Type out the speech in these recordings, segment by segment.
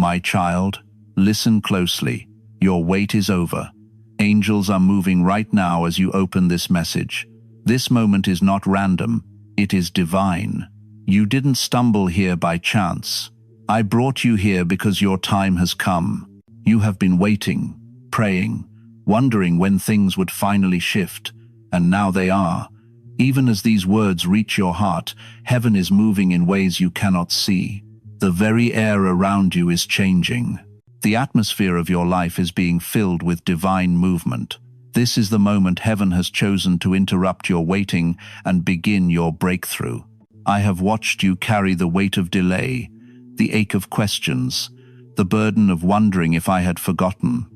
My child, listen closely. Your wait is over. Angels are moving right now as you open this message. This moment is not random, it is divine. You didn't stumble here by chance. I brought you here because your time has come. You have been waiting, praying, wondering when things would finally shift, and now they are. Even as these words reach your heart, heaven is moving in ways you cannot see. The very air around you is changing. The atmosphere of your life is being filled with divine movement. This is the moment heaven has chosen to interrupt your waiting and begin your breakthrough. I have watched you carry the weight of delay, the ache of questions, the burden of wondering if I had forgotten.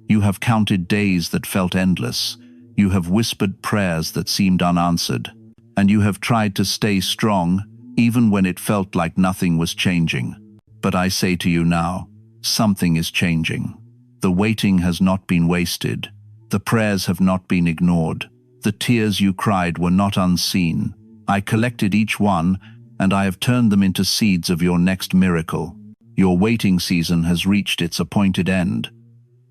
You have counted days that felt endless. You have whispered prayers that seemed unanswered. And you have tried to stay strong, even when it felt like nothing was changing. But I say to you now, something is changing. The waiting has not been wasted. The prayers have not been ignored. The tears you cried were not unseen. I collected each one, and I have turned them into seeds of your next miracle. Your waiting season has reached its appointed end,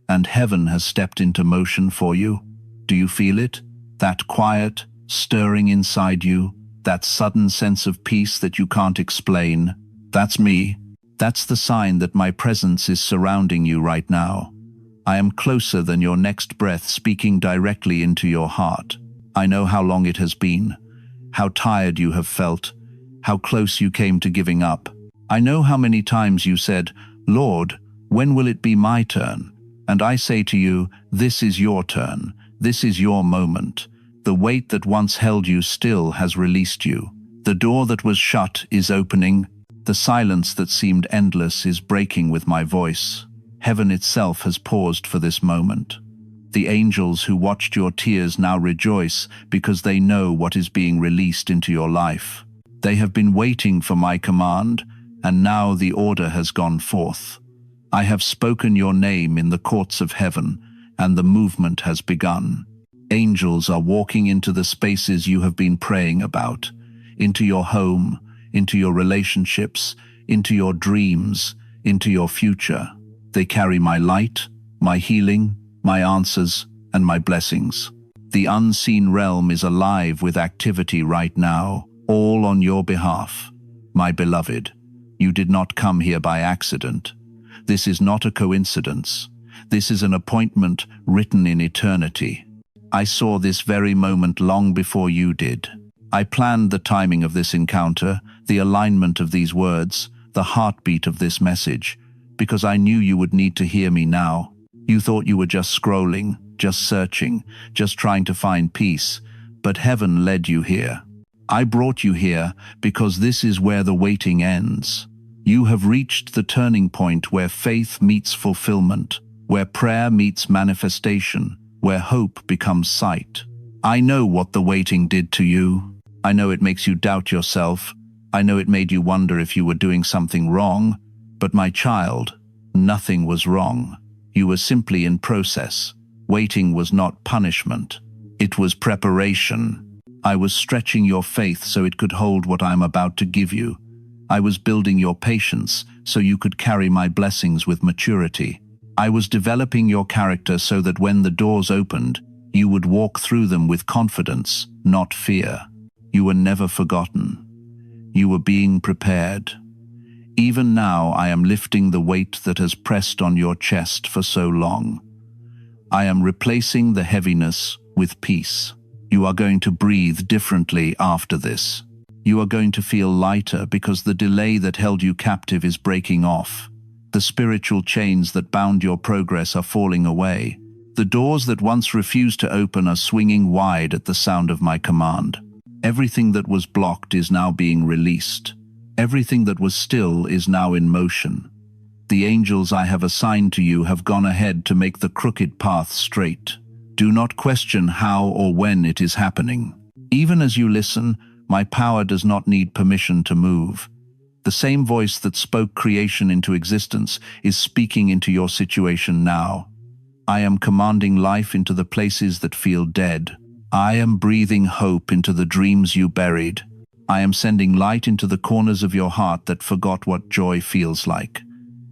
and heaven has stepped into motion for you. Do you feel it? That quiet, stirring inside you, that sudden sense of peace that you can't explain? That's me. That's the sign that my presence is surrounding you right now. I am closer than your next breath, speaking directly into your heart. I know how long it has been, how tired you have felt, how close you came to giving up. I know how many times you said, "Lord, when will it be my turn?" And I say to you, this is your turn. This is your moment. The weight that once held you still has released you. The door that was shut is opening. The silence that seemed endless is breaking with my voice. Heaven itself has paused for this moment. The angels who watched your tears now rejoice because they know what is being released into your life. They have been waiting for my command, and now the order has gone forth. I have spoken your name in the courts of heaven, and the movement has begun. Angels are walking into the spaces you have been praying about, into your home, into your relationships, into your dreams, into your future. They carry my light, my healing, my answers, and my blessings. The unseen realm is alive with activity right now, all on your behalf. My beloved, you did not come here by accident. This is not a coincidence. This is an appointment written in eternity. I saw this very moment long before you did. I planned the timing of this encounter, the alignment of these words, the heartbeat of this message, because I knew you would need to hear me now. You thought you were just scrolling, just searching, just trying to find peace, but heaven led you here. I brought you here because this is where the waiting ends. You have reached the turning point where faith meets fulfillment, where prayer meets manifestation, where hope becomes sight. I know what the waiting did to you. I know it makes you doubt yourself. I know it made you wonder if you were doing something wrong. But my child, nothing was wrong. You were simply in process. Waiting was not punishment. It was preparation. I was stretching your faith so it could hold what I am about to give you. I was building your patience so you could carry my blessings with maturity. I was developing your character so that when the doors opened, you would walk through them with confidence, not fear. You were never forgotten. You were being prepared. Even now I am lifting the weight that has pressed on your chest for so long. I am replacing the heaviness with peace. You are going to breathe differently after this. You are going to feel lighter because the delay that held you captive is breaking off. The spiritual chains that bound your progress are falling away. The doors that once refused to open are swinging wide at the sound of my command. Everything that was blocked is now being released. Everything that was still is now in motion. The angels I have assigned to you have gone ahead to make the crooked path straight. Do not question how or when it is happening. Even as you listen, my power does not need permission to move. The same voice that spoke creation into existence is speaking into your situation now. I am commanding life into the places that feel dead. I am breathing hope into the dreams you buried. I am sending light into the corners of your heart that forgot what joy feels like.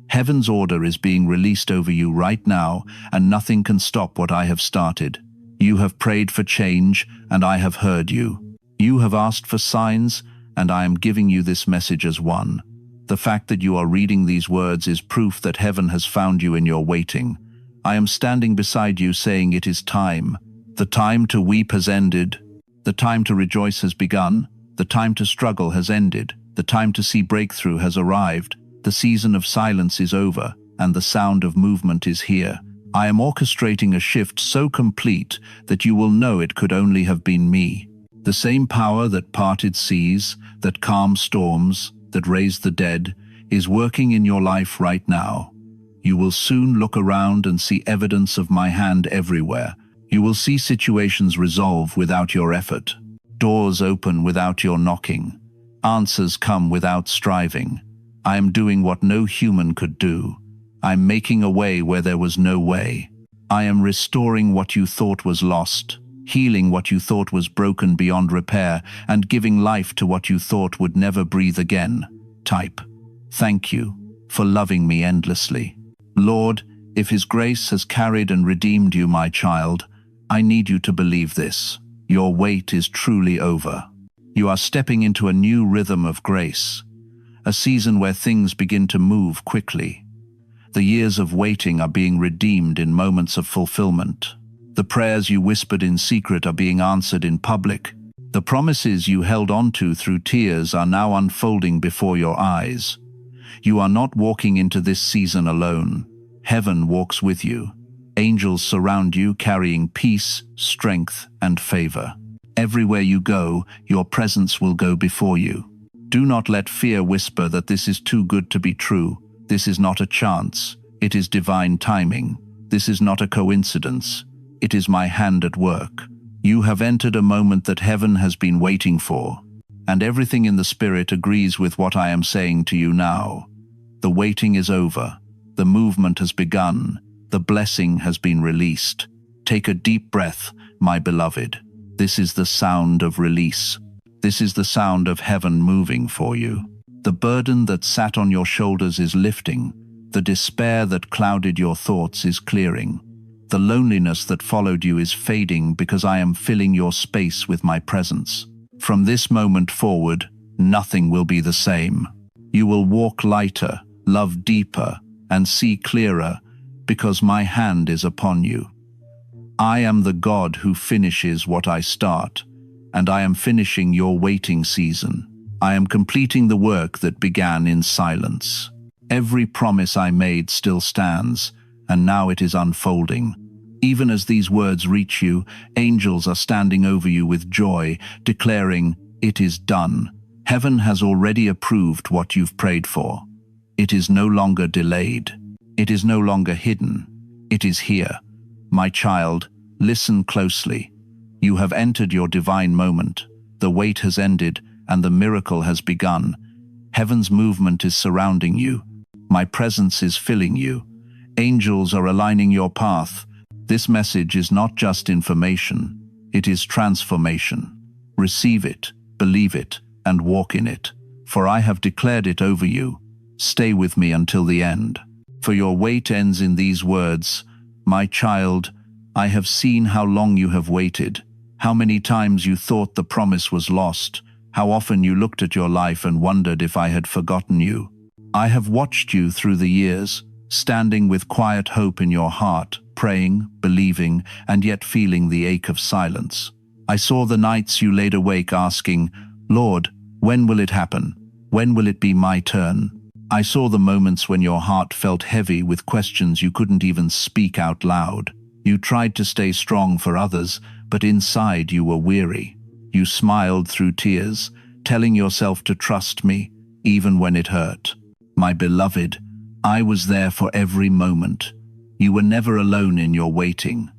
Heaven's order is being released over you right now, and nothing can stop what I have started. You have prayed for change, and I have heard you. You have asked for signs, and I am giving you this message as one. The fact that you are reading these words is proof that heaven has found you in your waiting. I am standing beside you saying it is time. The time to weep has ended. The time to rejoice has begun. The time to struggle has ended. The time to see breakthrough has arrived. The season of silence is over, and the sound of movement is here. I am orchestrating a shift so complete that you will know it could only have been me. The same power that parted seas, that calmed storms, that raised the dead, is working in your life right now. You will soon look around and see evidence of my hand everywhere. You will see situations resolve without your effort. Doors open without your knocking. Answers come without striving. I am doing what no human could do. I am making a way where there was no way. I am restoring what you thought was lost, healing what you thought was broken beyond repair, and giving life to what you thought would never breathe again. Type, "Thank you for loving me endlessly." Lord, if His grace has carried and redeemed you, my child, I need you to believe this. Your wait is truly over. You are stepping into a new rhythm of grace, a season where things begin to move quickly. The years of waiting are being redeemed in moments of fulfillment. The prayers you whispered in secret are being answered in public. The promises you held on to through tears are now unfolding before your eyes. You are not walking into this season alone. Heaven walks with you. Angels surround you, carrying peace, strength, and favor. Everywhere you go, your presence will go before you. Do not let fear whisper that this is too good to be true. This is not a chance. It is divine timing. This is not a coincidence. It is my hand at work. You have entered a moment that heaven has been waiting for, and everything in the Spirit agrees with what I am saying to you now. The waiting is over. The movement has begun. The blessing has been released. Take a deep breath, my beloved. This is the sound of release. This is the sound of heaven moving for you. The burden that sat on your shoulders is lifting. The despair that clouded your thoughts is clearing. The loneliness that followed you is fading because I am filling your space with my presence. From this moment forward, nothing will be the same. You will walk lighter, love deeper, and see clearer because my hand is upon you. I am the God who finishes what I start, and I am finishing your waiting season. I am completing the work that began in silence. Every promise I made still stands, and now it is unfolding. Even as these words reach you, angels are standing over you with joy, declaring, "It is done." Heaven has already approved what you've prayed for. It is no longer delayed. It is no longer hidden. It is here. My child, listen closely. You have entered your divine moment. The wait has ended, and the miracle has begun. Heaven's movement is surrounding you. My presence is filling you. Angels are aligning your path. This message is not just information. It is transformation. Receive it, believe it, and walk in it. For I have declared it over you. Stay with me until the end. For your wait ends in these words, "My child, I have seen how long you have waited, how many times you thought the promise was lost, how often you looked at your life and wondered if I had forgotten you. I have watched you through the years, standing with quiet hope in your heart, praying, believing, and yet feeling the ache of silence. I saw the nights you laid awake asking, 'Lord, when will it happen? When will it be my turn?' I saw the moments when your heart felt heavy with questions you couldn't even speak out loud. You tried to stay strong for others, but inside you were weary. You smiled through tears, telling yourself to trust me, even when it hurt. My beloved, I was there for every moment. You were never alone in your waiting.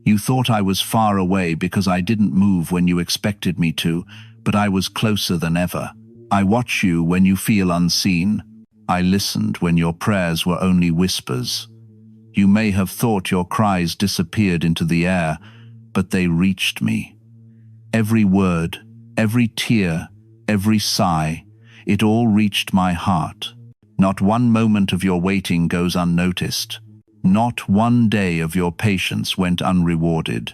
You thought I was far away because I didn't move when you expected me to, but I was closer than ever. I watch you when you feel unseen. I listened when your prayers were only whispers. You may have thought your cries disappeared into the air, but they reached me. Every word, every tear, every sigh, it all reached my heart. Not one moment of your waiting goes unnoticed. Not one day of your patience went unrewarded.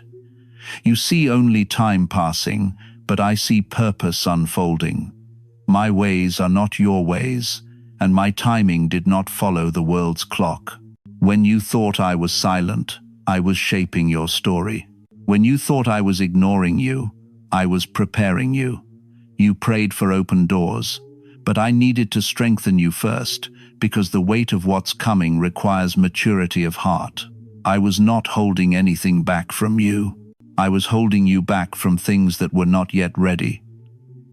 You see only time passing, but I see purpose unfolding. My ways are not your ways, and my timing did not follow the world's clock. When you thought I was silent, I was shaping your story. When you thought I was ignoring you, I was preparing you. You prayed for open doors, but I needed to strengthen you first, because the weight of what's coming requires maturity of heart. I was not holding anything back from you. I was holding you back from things that were not yet ready.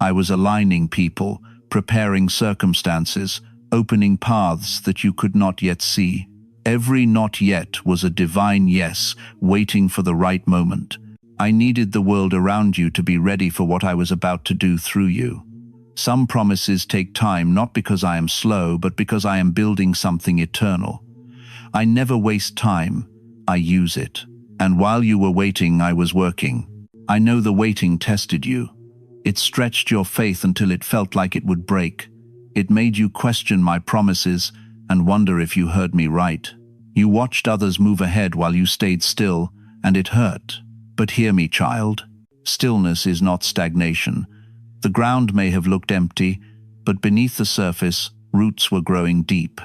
I was aligning people, preparing circumstances, opening paths that you could not yet see. Every not yet was a divine yes, waiting for the right moment. I needed the world around you to be ready for what I was about to do through you. Some promises take time, not because I am slow, but because I am building something eternal. I never waste time, I use it. And while you were waiting, I was working. I know the waiting tested you. It stretched your faith until it felt like it would break. It made you question my promises and wonder if you heard me right. You watched others move ahead while you stayed still, and it hurt. But hear me, child. Stillness is not stagnation. The ground may have looked empty, but beneath the surface, roots were growing deep.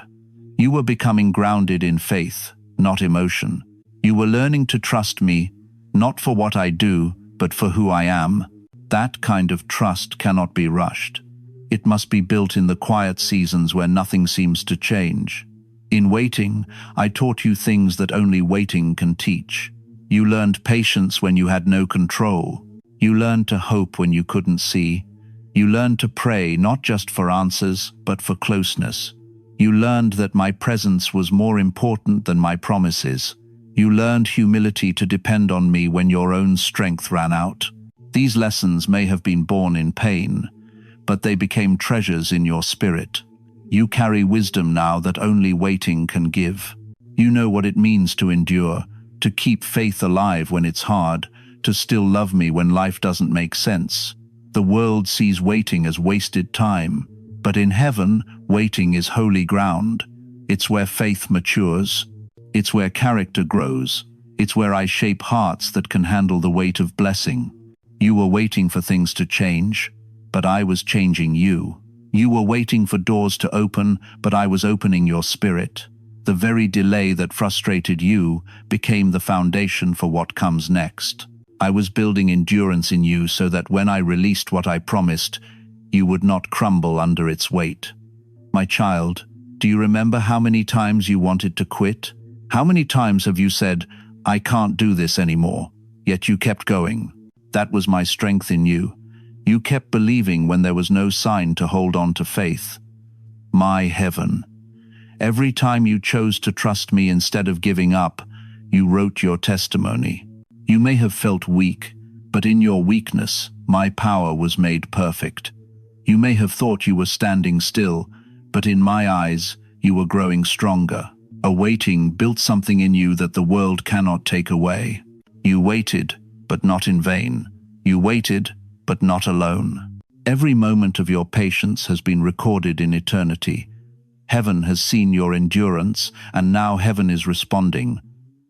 You were becoming grounded in faith, not emotion. You were learning to trust me, not for what I do, but for who I am. That kind of trust cannot be rushed. It must be built in the quiet seasons where nothing seems to change. In waiting, I taught you things that only waiting can teach. You learned patience when you had no control. You learned to hope when you couldn't see. You learned to pray not just for answers, but for closeness. You learned that my presence was more important than my promises. You learned humility to depend on me when your own strength ran out. These lessons may have been born in pain, but they became treasures in your spirit. You carry wisdom now that only waiting can give. You know what it means to endure, to keep faith alive when it's hard, to still love me when life doesn't make sense. The world sees waiting as wasted time, but in heaven, waiting is holy ground. It's where faith matures. It's where character grows. It's where I shape hearts that can handle the weight of blessing. You were waiting for things to change, but I was changing you. You were waiting for doors to open, but I was opening your spirit. The very delay that frustrated you became the foundation for what comes next. I was building endurance in you so that when I released what I promised, you would not crumble under its weight. My child, do you remember how many times you wanted to quit? How many times have you said, I can't do this anymore, yet you kept going? That was my strength in you. You kept believing when there was no sign to hold on to faith. My heaven. Every time you chose to trust me instead of giving up, you wrote your testimony. You may have felt weak, but in your weakness, my power was made perfect. You may have thought you were standing still, but in my eyes, you were growing stronger. A waiting built something in you that the world cannot take away. You waited, but not in vain. You waited, but not alone. Every moment of your patience has been recorded in eternity. Heaven has seen your endurance, and now heaven is responding.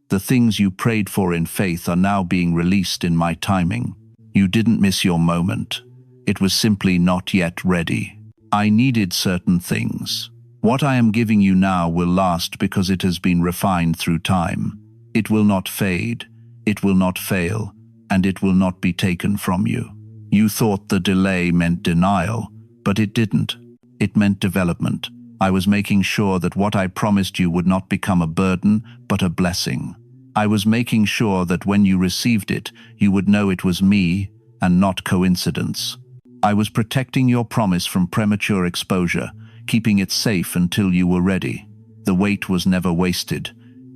The things you prayed for in faith are now being released in my timing. You didn't miss your moment. It was simply not yet ready. I needed certain things. What I am giving you now will last because it has been refined through time. It will not fade, it will not fail, and it will not be taken from you. You thought the delay meant denial, but it didn't. It meant development. I was making sure that what I promised you would not become a burden, but a blessing. I was making sure that when you received it, you would know it was me and not coincidence. I was protecting your promise from premature exposure, keeping it safe until you were ready. The wait was never wasted.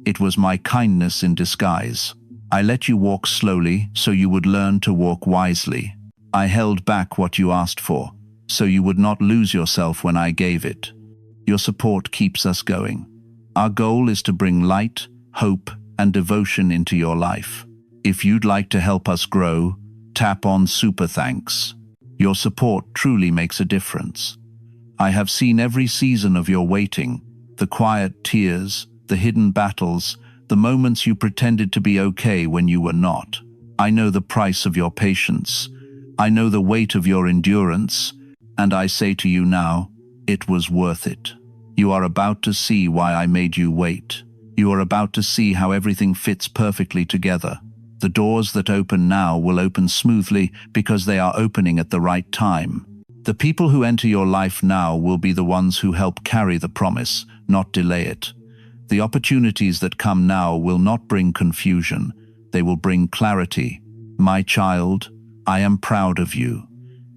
It was my kindness in disguise. I let you walk slowly so you would learn to walk wisely. I held back what you asked for, so you would not lose yourself when I gave it. Your support keeps us going. Our goal is to bring light, hope, and devotion into your life. If you'd like to help us grow, tap on Super Thanks. Your support truly makes a difference. I have seen every season of your waiting, the quiet tears, the hidden battles, the moments you pretended to be okay when you were not. I know the price of your patience. I know the weight of your endurance, and I say to you now, it was worth it. You are about to see why I made you wait. You are about to see how everything fits perfectly together. The doors that open now will open smoothly because they are opening at the right time. The people who enter your life now will be the ones who help carry the promise, not delay it. The opportunities that come now will not bring confusion. They will bring clarity. My child, I am proud of you.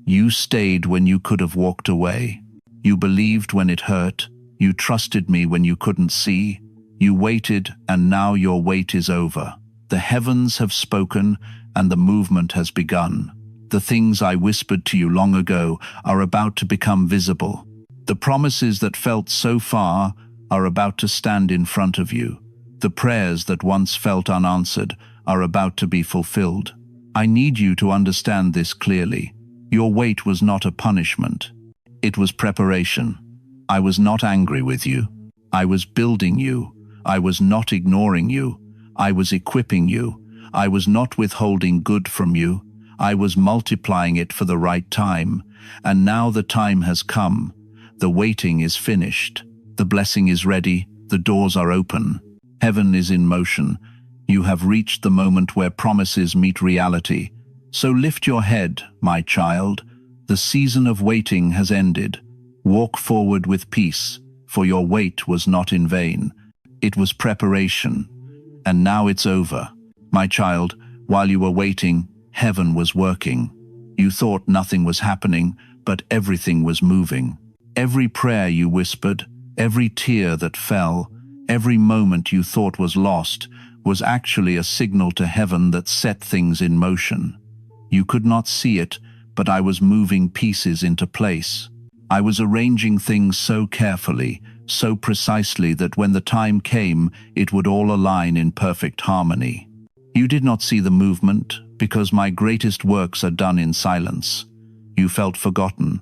You stayed when you could have walked away. You believed when it hurt. You trusted me when you couldn't see. You waited, and now your wait is over. The heavens have spoken, and the movement has begun. The things I whispered to you long ago are about to become visible. The promises that felt so far are about to stand in front of you. The prayers that once felt unanswered are about to be fulfilled. I need you to understand this clearly. Your wait was not a punishment. It was preparation. I was not angry with you. I was building you. I was not ignoring you. I was equipping you. I was not withholding good from you. I was multiplying it for the right time. And now the time has come. The waiting is finished. The blessing is ready. The doors are open. Heaven is in motion. You have reached the moment where promises meet reality. So lift your head, my child. The season of waiting has ended. Walk forward with peace, for your wait was not in vain. It was preparation. And now it's over. My child, while you were waiting, heaven was working. You thought nothing was happening, but everything was moving. Every prayer you whispered, every tear that fell, every moment you thought was lost, was actually a signal to heaven that set things in motion. You could not see it, but I was moving pieces into place. I was arranging things so carefully, so precisely that when the time came, it would all align in perfect harmony. You did not see the movement, because my greatest works are done in silence. You felt forgotten,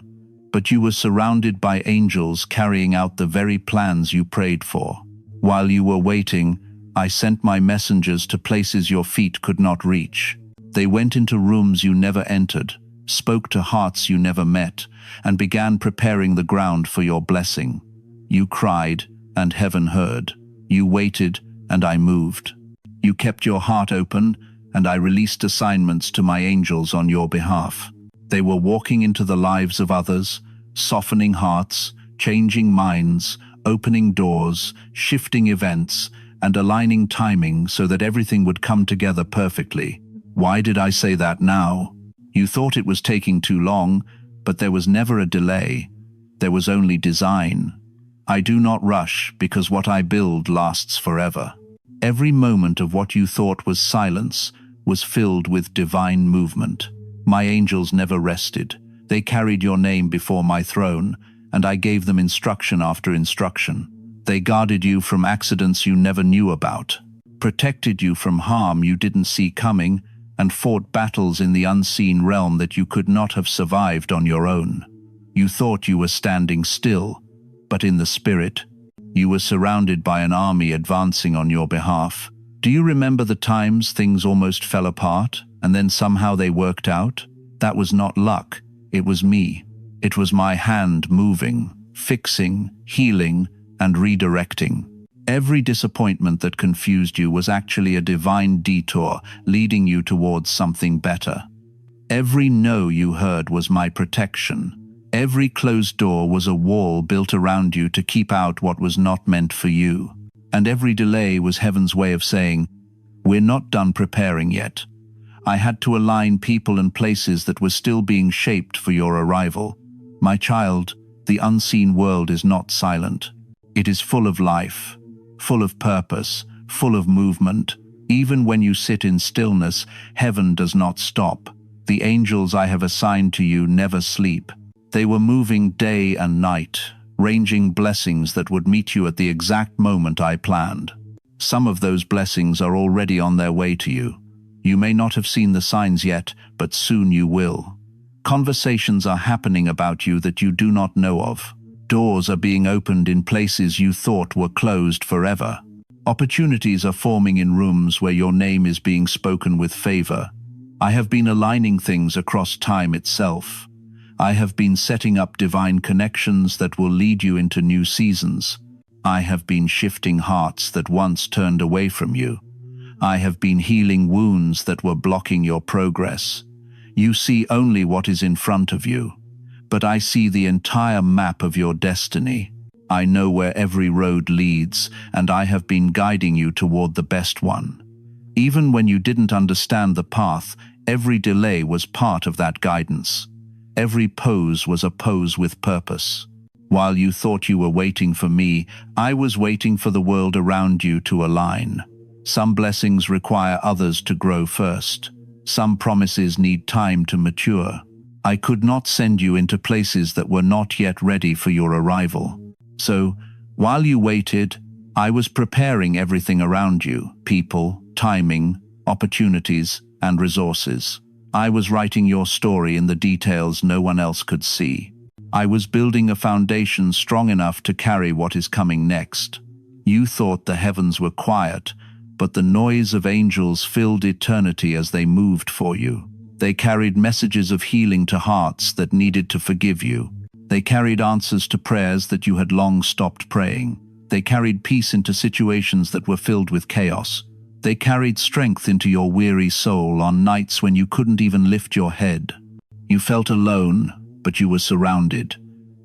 but you were surrounded by angels carrying out the very plans you prayed for. While you were waiting, I sent my messengers to places your feet could not reach. They went into rooms you never entered, spoke to hearts you never met, and began preparing the ground for your blessing. You cried, and heaven heard. You waited, and I moved. You kept your heart open, and I released assignments to my angels on your behalf. They were walking into the lives of others, softening hearts, changing minds, opening doors, shifting events, and aligning timing so that everything would come together perfectly. Why did I say that now? You thought it was taking too long, but there was never a delay. There was only design. I do not rush because what I build lasts forever. Every moment of what you thought was silence was filled with divine movement. My angels never rested. They carried your name before my throne, and I gave them instruction after instruction. They guarded you from accidents you never knew about, protected you from harm you didn't see coming, and fought battles in the unseen realm that you could not have survived on your own. You thought you were standing still, but in the spirit, you were surrounded by an army advancing on your behalf. Do you remember the times things almost fell apart, and then somehow they worked out? That was not luck. It was me. It was my hand moving, fixing, healing, and redirecting. Every disappointment that confused you was actually a divine detour leading you towards something better. Every no you heard was my protection. Every closed door was a wall built around you to keep out what was not meant for you. And every delay was heaven's way of saying, "We're not done preparing yet." I had to align people and places that were still being shaped for your arrival. My child, the unseen world is not silent. It is full of life, full of purpose, full of movement. Even when you sit in stillness, heaven does not stop. The angels I have assigned to you never sleep. They were moving day and night, ranging blessings that would meet you at the exact moment I planned. Some of those blessings are already on their way to you. You may not have seen the signs yet, but soon you will. Conversations are happening about you that you do not know of. Doors are being opened in places you thought were closed forever. Opportunities are forming in rooms where your name is being spoken with favor. I have been aligning things across time itself. I have been setting up divine connections that will lead you into new seasons. I have been shifting hearts that once turned away from you. I have been healing wounds that were blocking your progress. You see only what is in front of you, but I see the entire map of your destiny. I know where every road leads, and I have been guiding you toward the best one. Even when you didn't understand the path, every delay was part of that guidance. Every pose was a pose with purpose. While you thought you were waiting for me, I was waiting for the world around you to align. Some blessings require others to grow first. Some promises need time to mature. I could not send you into places that were not yet ready for your arrival. So, while you waited, I was preparing everything around you: people, timing, opportunities, and resources. I was writing your story in the details no one else could see. I was building a foundation strong enough to carry what is coming next. You thought the heavens were quiet, but the noise of angels filled eternity as they moved for you. They carried messages of healing to hearts that needed to forgive you. They carried answers to prayers that you had long stopped praying. They carried peace into situations that were filled with chaos. They carried strength into your weary soul on nights when you couldn't even lift your head. You felt alone, but you were surrounded.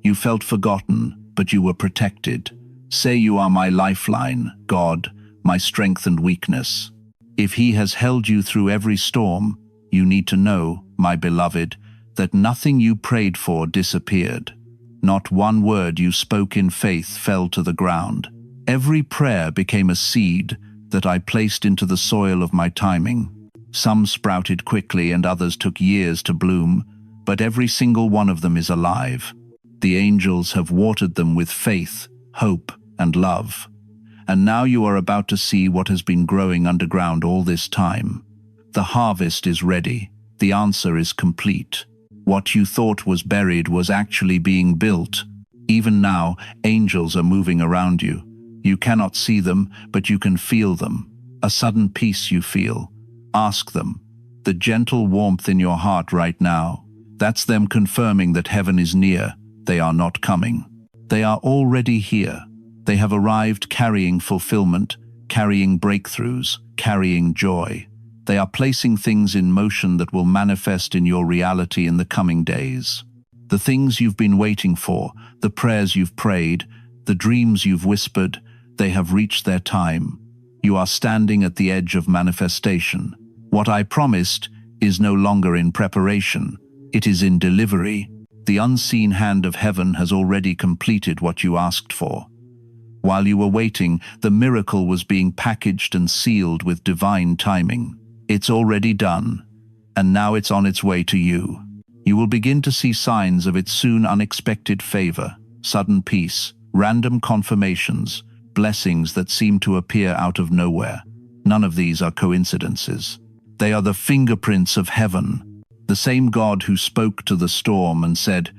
You felt forgotten, but you were protected. Say you are my lifeline, God, my strength and weakness. If He has held you through every storm, you need to know, my beloved, that nothing you prayed for disappeared. Not one word you spoke in faith fell to the ground. Every prayer became a seed that I placed into the soil of my timing. Some sprouted quickly and others took years to bloom, but every single one of them is alive. The angels have watered them with faith, hope, and love. And now you are about to see what has been growing underground all this time. The harvest is ready. The answer is complete. What you thought was buried was actually being built. Even now, angels are moving around you. You cannot see them, but you can feel them. A sudden peace you feel. Ask them. The gentle warmth in your heart right now, that's them confirming that heaven is near. They are not coming. They are already here. They have arrived carrying fulfillment, carrying breakthroughs, carrying joy. They are placing things in motion that will manifest in your reality in the coming days. The things you've been waiting for, the prayers you've prayed, the dreams you've whispered, they have reached their time. You are standing at the edge of manifestation. What I promised is no longer in preparation. It is in delivery. The unseen hand of heaven has already completed what you asked for. While you were waiting, the miracle was being packaged and sealed with divine timing. It's already done, and now it's on its way to you. You will begin to see signs of its soon unexpected favor, sudden peace, random confirmations, blessings that seem to appear out of nowhere. None of these are coincidences. They are the fingerprints of heaven. The same God who spoke to the storm and said,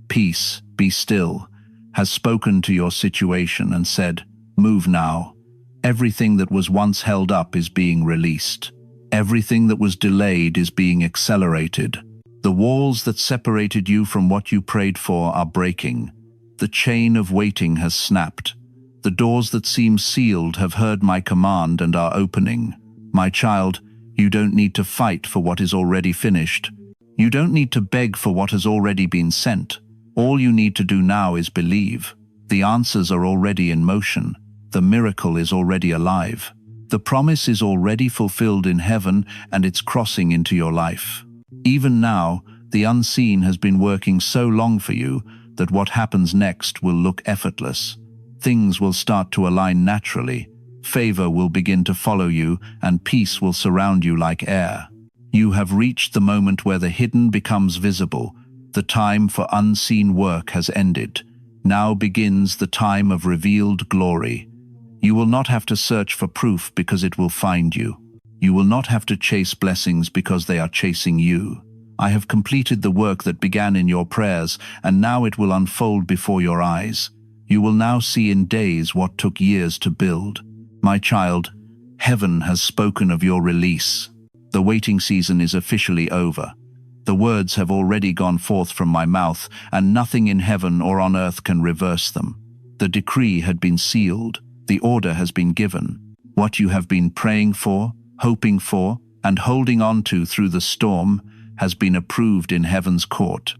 "Peace, be still," has spoken to your situation and said, "Move now." Everything that was once held up is being released. Everything that was delayed is being accelerated. The walls that separated you from what you prayed for are breaking. The chain of waiting has snapped. The doors that seem sealed have heard my command and are opening. My child, you don't need to fight for what is already finished. You don't need to beg for what has already been sent. All you need to do now is believe. The answers are already in motion. The miracle is already alive. The promise is already fulfilled in heaven, and it's crossing into your life. Even now, the unseen has been working so long for you that what happens next will look effortless. Things will start to align naturally. Favor will begin to follow you, and peace will surround you like air. You have reached the moment where the hidden becomes visible. The time for unseen work has ended. Now begins the time of revealed glory. You will not have to search for proof because it will find you. You will not have to chase blessings because they are chasing you. I have completed the work that began in your prayers, and now it will unfold before your eyes. You will now see in days what took years to build. My child, heaven has spoken of your release. The waiting season is officially over. The words have already gone forth from my mouth, and nothing in heaven or on earth can reverse them. The decree had been sealed. The order has been given. What you have been praying for, hoping for, and holding on to through the storm has been approved in heaven's court.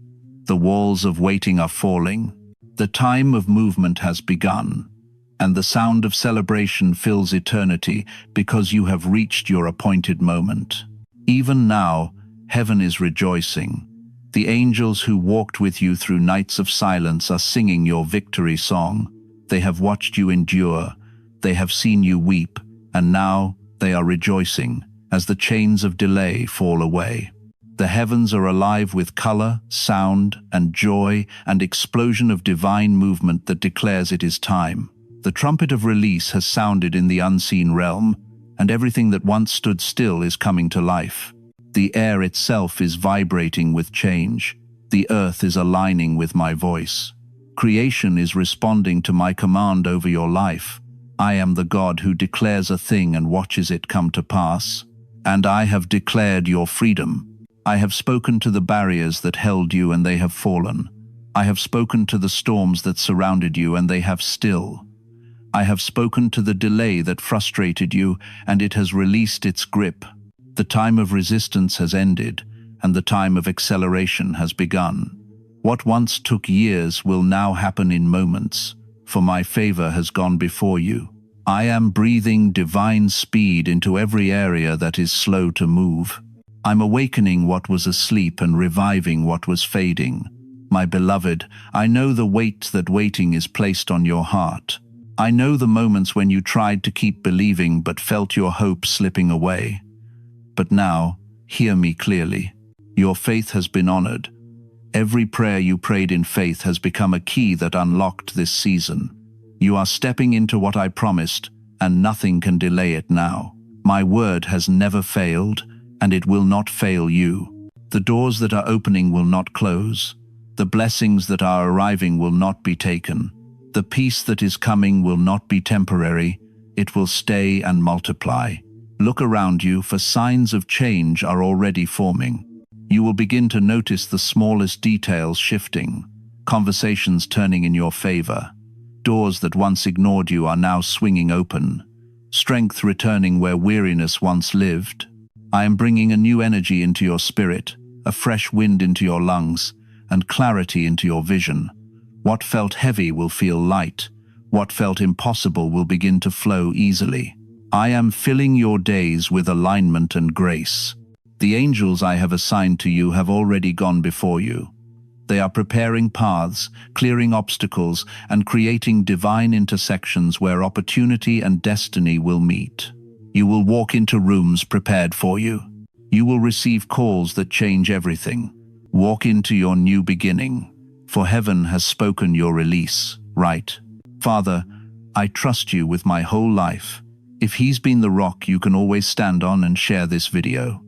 The walls of waiting are falling. The time of movement has begun, and the sound of celebration fills eternity because you have reached your appointed moment. Even now, heaven is rejoicing. The angels who walked with you through nights of silence are singing your victory song. They have watched you endure. They have seen you weep, and now they are rejoicing as the chains of delay fall away. The heavens are alive with color, sound, and joy, and explosion of divine movement that declares it is time. The trumpet of release has sounded in the unseen realm, and everything that once stood still is coming to life. The air itself is vibrating with change. The earth is aligning with my voice. Creation is responding to my command over your life. I am the God who declares a thing and watches it come to pass. And I have declared your freedom. I have spoken to the barriers that held you, and they have fallen. I have spoken to the storms that surrounded you, and they have still. I have spoken to the delay that frustrated you, and it has released its grip. The time of resistance has ended, and the time of acceleration has begun. What once took years will now happen in moments, for my favor has gone before you. I am breathing divine speed into every area that is slow to move. I'm awakening what was asleep and reviving what was fading. My beloved, I know the weight that waiting is placed on your heart. I know the moments when you tried to keep believing but felt your hope slipping away. But now, hear me clearly. Your faith has been honored. Every prayer you prayed in faith has become a key that unlocked this season. You are stepping into what I promised, and nothing can delay it now. My word has never failed, and it will not fail you. The doors that are opening will not close. The blessings that are arriving will not be taken. The peace that is coming will not be temporary. It will stay and multiply. Look around you, for signs of change are already forming. You will begin to notice the smallest details shifting, conversations turning in your favor. Doors that once ignored you are now swinging open. Strength returning where weariness once lived. I am bringing a new energy into your spirit, a fresh wind into your lungs, and clarity into your vision. What felt heavy will feel light. What felt impossible will begin to flow easily. I am filling your days with alignment and grace. The angels I have assigned to you have already gone before you. They are preparing paths, clearing obstacles, and creating divine intersections where opportunity and destiny will meet. You will walk into rooms prepared for you. You will receive calls that change everything. Walk into your new beginning, for heaven has spoken your release, right? Father, I trust you with my whole life. If He's been the rock you can always stand on, and share this video.